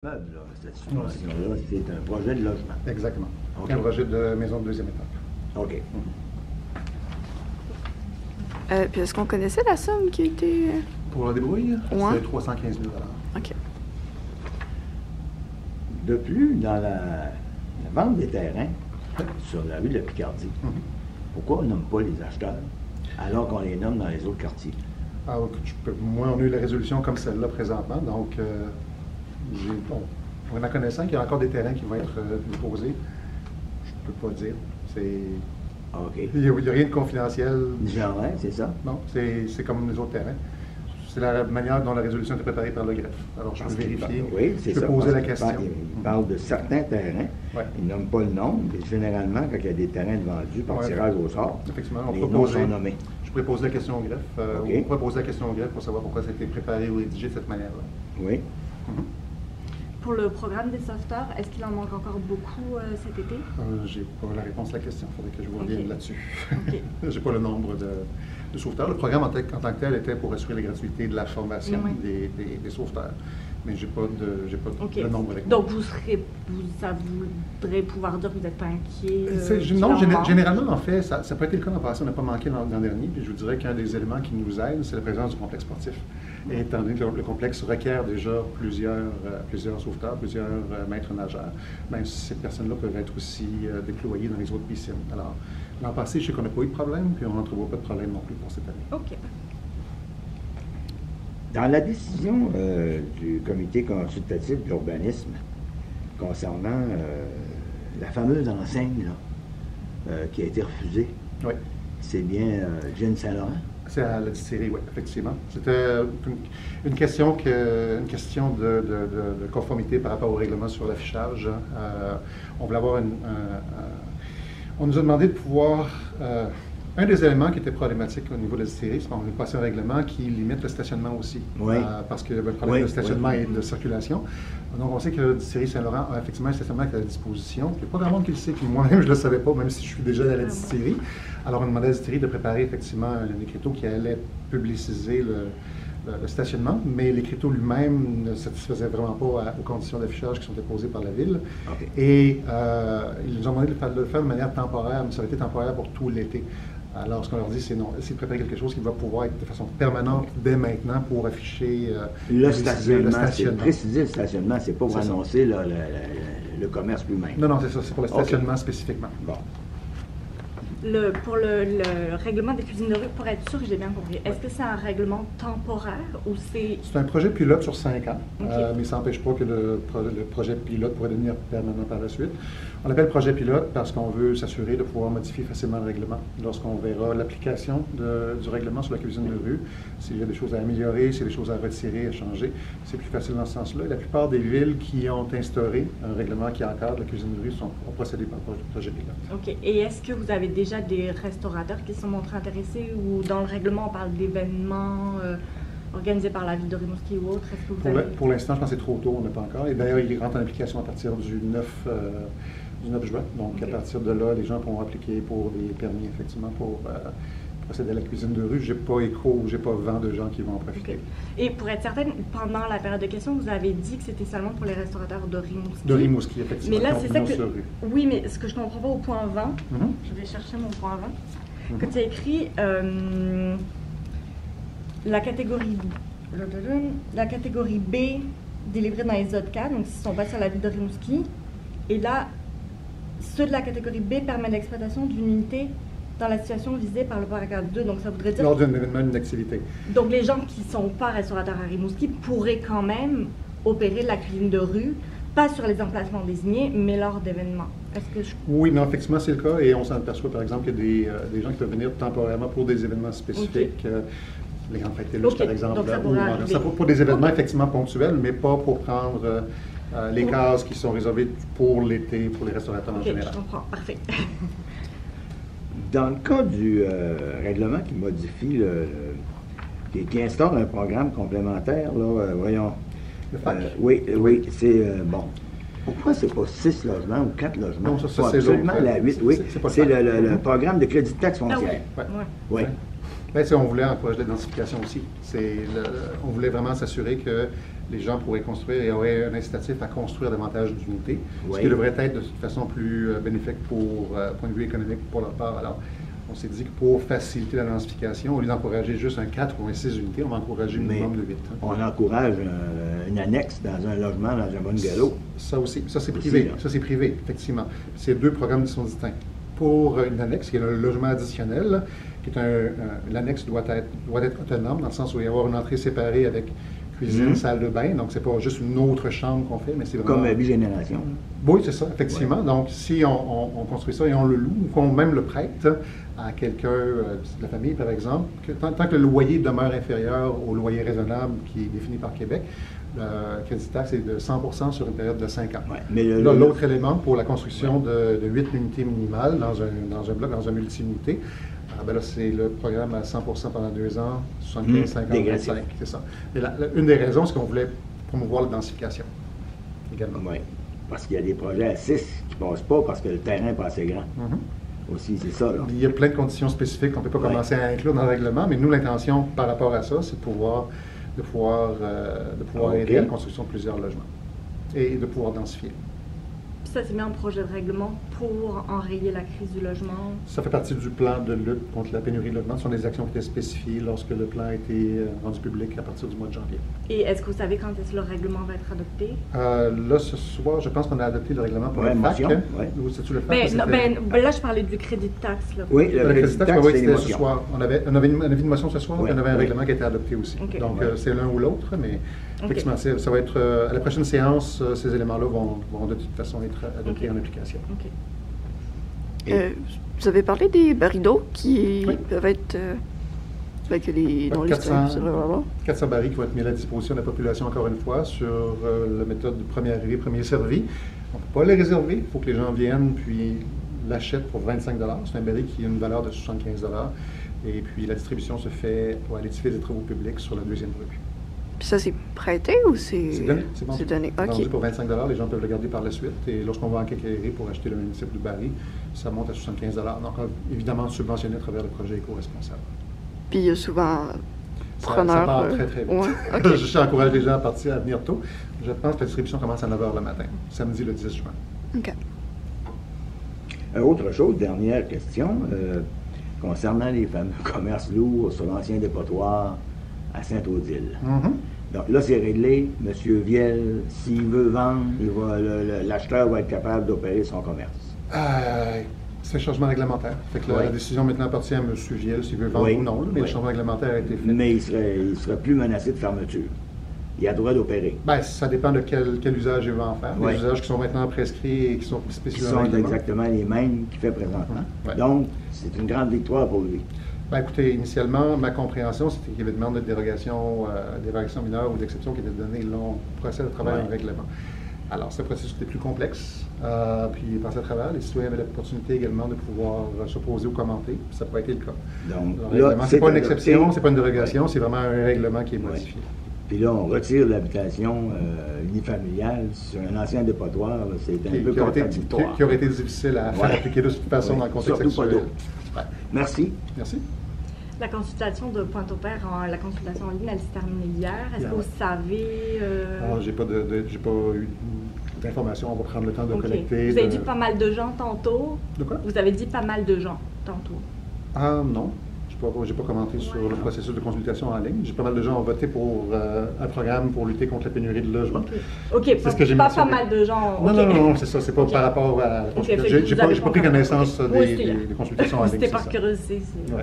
Meuble, là, cette subvention-là, c'est un projet de logement. Exactement. Okay. Un projet de maison de deuxième étape. OK. Puis est-ce qu'on connaissait la somme qui a été... Pour la débrouille, Ouais. c'est 315 000 OK. De plus, dans la vente des terrains sur la rue de la Picardie, pourquoi on nomme pas les acheteurs alors qu'on les nomme dans les autres quartiers? Alors, moi, on a eu la résolution comme celle-là présentement, donc pour ma connaissance, il y a encore des terrains qui vont être déposés. Je ne peux pas dire. OK. Il n'y a rien de confidentiel. Genre, hein, c'est ça? Non, c'est comme les autres terrains. C'est la manière dont la résolution est préparée par le greffe. Alors, je peux vérifier. Oui, c'est ça. Je peux poser la question. Il parle de certains terrains. Ouais. Il nomme pas le nom, mais généralement, quand il y a des terrains vendus par tirage au sort, Effectivement, les noms sont nommés. Je pourrais poser la question au greffe. OK. On pourrait poser la question au greffe pour savoir pourquoi ça a été préparé ou rédigé de cette manière-là. Oui. Pour le programme des sauveteurs, est-ce qu'il en manque encore beaucoup cet été? J'ai pas la réponse à la question. Il faudrait que je vous revienne là-dessus. OK. J'ai pas le nombre de sauveteurs. Le programme en tant que tel était pour assurer la gratuité de la formation des sauveteurs. Mais j'ai pas OK. le nombre avec moi. Donc, ça voudrait pouvoir dire que vous n'êtes pas inquiet? Non, généralement, en fait, ça peut être le cas dans le passé. On n'a pas manqué l'an dernier. Puis je vous dirais qu'un des éléments qui nous aide, c'est la présence du complexe sportif. Et étant donné que le complexe requiert déjà plusieurs sauveteurs, plusieurs maîtres nageurs, bien, ces personnes-là peuvent être aussi déployées dans les autres piscines. Alors, l'an passé, je sais qu'on n'a pas eu de problème, puis on n'entrevoit pas de problème non plus pour cette année. OK. Dans la décision du comité consultatif d'urbanisme concernant la fameuse enseigne là, qui a été refusée, Oui. c'est bien Gilles Saint-Laurent? C'est à la distillerie, oui, effectivement. C'était une question de conformité par rapport au règlement sur l'affichage. On voulait avoir on nous a demandé de pouvoir... un des éléments qui était problématique au niveau de la distillerie, c'est qu'on est passé un règlement qui limite le stationnement aussi. Oui. Parce qu'il y avait un problème de stationnement et de circulation. Donc, on sait que la distillerie Saint-Laurent a effectivement un stationnement qui est à la disposition. Il n'y a pas grand monde qui le sait, puis moi-même, je ne le savais pas, même si je suis déjà à la distillerie. Alors, on a demandé à la distillerie de préparer effectivement un écriteau qui allait publiciser le stationnement, mais l'écriteau lui-même ne satisfaisait vraiment pas aux conditions d'affichage qui sont déposées par la Ville. Okay. Et ils nous ont demandé de le faire de manière temporaire, mais ça aurait été temporaire pour tout l'été. Alors, ce qu'on leur dit, c'est non, essayer de préparer quelque chose qui va pouvoir être de façon permanente dès maintenant pour afficher le stationnement. C'est préciser le stationnement, c'est pas pour annoncer le commerce lui-même. Non, non, c'est ça, c'est pour le stationnement spécifiquement. Bon. Pour le règlement des cuisines de rue, pour être sûr que j'ai bien compris, est-ce que c'est un règlement temporaire ou c'est... C'est un projet pilote sur 5 ans, Okay. Mais ça n'empêche pas que le projet pilote pourrait devenir permanent par la suite. On l'appelle projet pilote parce qu'on veut s'assurer de pouvoir modifier facilement le règlement. Lorsqu'on verra l'application du règlement sur la cuisine de rue, s'il y a des choses à améliorer, s'il y a des choses à retirer, à changer, c'est plus facile dans ce sens-là. La plupart des villes qui ont instauré un règlement qui encadre la cuisine de rue ont procédé par projet pilote. OK. Et est-ce que vous avez déjà des restaurateurs qui se sont montrés intéressés ou dans le règlement, on parle d'événements organisés par la ville de Rimouski ou autre? Est-ce que vous avez... Pour l'instant, je pense que c'est trop tôt, on n'a pas encore. Et d'ailleurs, il rentre en application à partir du 9 juin. Donc, Okay. À partir de là, les gens pourront appliquer pour des permis, effectivement, pour procéder à la cuisine de rue. Je n'ai pas écho, je n'ai pas vent de gens qui vont en profiter. Okay. Et pour être certaine, pendant la période de questions, vous avez dit que c'était seulement pour les restaurateurs de Rimouski. De Rimouski, effectivement. Mais là, c'est ça que... Sur rue. Oui, mais ce que je ne comprends pas au point 20, je vais chercher mon point 20, que tu as écrit la catégorie B délivrée dans les autres cas, donc s'ils sont passés à la ville de Rimouski. Et là, ceux de la catégorie B permettent l'exploitation d'une unité dans la situation visée par le paragraphe 2. Donc, ça voudrait dire... Lors d'un événement, d'une activité. Donc, les gens qui ne sont pas restaurateurs à Rimouski pourraient quand même opérer la cuisine de rue, pas sur les emplacements désignés, mais lors d'événements. Est-ce que je... Oui, mais effectivement, c'est le cas. Et on s'en aperçoit, par exemple, qu'il y a des gens qui peuvent venir temporairement pour des événements spécifiques. Okay. Les grandes fêtes TELUS, par exemple. Donc, ça pour des événements effectivement ponctuels, mais pas pour prendre les cases qui sont réservées pour l'été, pour les restaurateurs en général. Je comprends. Parfait. Dans le cas du règlement qui modifie, qui instaure un programme complémentaire, là, voyons. Le FAC? Oui, c'est bon. Pourquoi c'est pas 6 logements ou 4 logements? Non, ça c'est absolument la 8, oui. C'est le programme de crédit de taxe foncière. Oui. Oui. Bien, on voulait un projet d'identification aussi. On voulait vraiment s'assurer que les gens pourraient construire et auraient un incitatif à construire davantage d'unités, ce Oui. qui devrait être de toute façon plus bénéfique pour point de vue économique pour leur part. Alors, on s'est dit que pour faciliter la densification, au lieu d'encourager juste un 4 ou un 6 unités, on va encourager un minimum de 8. On encourage une annexe dans un logement, dans un bungalow. Ça aussi, ça c'est Aussi, privé. là. Ça c'est privé, effectivement. C'est deux programmes qui sont distincts. Pour une annexe, qui est le logement additionnel, qui est l'annexe doit être autonome, dans le sens où il va y avoir une entrée séparée avec cuisine, salle de bain. Donc, c'est pas juste une autre chambre qu'on fait, mais c'est vraiment... Comme bigénération. Oui, c'est ça, effectivement. Donc, si on construit ça et on le loue, ou qu'on même le prête à quelqu'un de la famille, par exemple, tant que le loyer demeure inférieur au loyer raisonnable qui est défini par Québec, le crédit taxe est de 100% sur une période de 5 ans. Ouais, mais Là, l'autre élément, pour la construction de 8 unités minimales dans un bloc, dans un multi-unité, ben là, c'est le programme à 100% pendant 2 ans, 75, 50, dégressif. 25, c'est ça. Et une des raisons, c'est qu'on voulait promouvoir la densification également. Oui, parce qu'il y a des projets à 6 qui ne passent pas parce que le terrain n'est pas assez grand. Aussi, c'est ça, là. Il y a plein de conditions spécifiques qu'on ne peut pas commencer à inclure dans le règlement, mais nous, l'intention par rapport à ça, c'est de pouvoir aider à la construction de plusieurs logements et de pouvoir densifier. Puis ça s'est mis en projet de règlement pour enrayer la crise du logement. Ça fait partie du plan de lutte contre la pénurie de logement. Ce sont des actions qui étaient spécifiées lorsque le plan a été rendu public à partir du mois de janvier. Et est-ce que vous savez quand est-ce que le règlement va être adopté? Là, ce soir, je pense qu'on a adopté le règlement pour Ouais, le FAC. motion, ouais. Ou c'est-tu le FAC? Là, je parlais du crédit de taxe. Là. Oui, Le crédit taxe, oui, c'était ce soir. On avait une motion ce soir, Oui, et on avait un oui. règlement qui a été adopté aussi. Ok. Donc, Oui. c'est l'un ou l'autre, mais effectivement, ça va être, à la prochaine séance, ces éléments-là vont de toute façon être adoptés en application. OK. Vous avez parlé des barils d'eau qui Oui. peuvent être... que les, dont les 400, statuts, voilà. 400 barils qui vont être mis à la disposition de la population, encore une fois, sur la méthode du premier arrivé, premier servi. On ne peut pas les réserver, il faut que les gens viennent puis l'achètent pour 25 $. C'est un baril qui a une valeur de 75 $. Et puis la distribution se fait à l'édifice des travaux publics sur la 2e rue. Puis ça, c'est prêté ou c'est... C'est donné, c'est vendu. C'est donné, C'est vendu OK. pour 25 $, les gens peuvent le garder par la suite. Et lorsqu'on va enquérir pour acheter le même type de baril, ça monte à 75 $. Donc, évidemment, subventionné à travers le projet éco-responsable. Puis il y a souvent Ça preneurs... part très, très vite. Ouais, OK. J'encourage les gens à partir, à venir tôt. Je pense que la distribution commence à 9 h le matin, samedi le 10 juin. OK. Autre chose, dernière question, concernant les fameux commerces lourds sur l'ancien dépotoir à Sainte-Odile. Donc là, c'est réglé. M. Viel, s'il veut vendre, l'acheteur va être capable d'opérer son commerce. C'est un changement réglementaire. Fait que Oui. la décision maintenant appartient à M. Viel, s'il veut vendre Oui. ou non, mais Oui. le changement réglementaire a été fait. Mais il serait plus menacé de fermeture. Il a le droit d'opérer. Ben, ça dépend de quel usage il va en faire. Oui. Les usages qui sont maintenant prescrits et qui sont Qui spécifiés dans sont le règlement. exactement les mêmes qu'il fait présentement. Oui. Donc, c'est une grande victoire pour lui. Ben, écoutez, initialement, ma compréhension, c'était qu'il y avait demande de dérogation mineure ou d'exception qui était donnée. Là, on procède à travers Ouais. un règlement. Alors, ce processus était plus complexe, puis passé à travers. Les citoyens avaient l'opportunité également de pouvoir s'opposer ou commenter. Ça n'a pas été le cas. Donc, Le règlement, c'est pas une adopté. exception, c'est pas une dérogation, c'est vraiment un règlement qui est Ouais. modifié. Puis là, on retire l'habitation unifamiliale sur un ancien dépotoir. Là, c'est un peu Qui aurait contradictoire. été difficile à faire Ouais. appliquer de toute façon dans le contexte Surtout pas actuel. d'eau. Ouais. Merci. Merci. La consultation de Pointe-au-Père, la consultation en ligne, elle s'est terminée hier. Est-ce Hier, que ouais. vous savez... Alors, j'ai pas eu d'informations. On va prendre le temps de OK. collecter. Vous avez dit pas mal de gens tantôt. De quoi? Vous avez dit pas mal de gens tantôt. Ah non. Je n'ai pas commenté sur le processus de consultation en ligne. J'ai pas mal de gens ont voté pour un programme pour lutter contre la pénurie de logement. OK, C'est ce que j'ai pas mentionné. mal de gens. Non, OK. non, c'est ça. C'est pas OK. par rapport à la OK, consultation. fait que J'ai vous avez pas pris connaissance OK. des Moi aussi, là. consultations en ligne. C'était c'est par ça. curiosité. Ouais.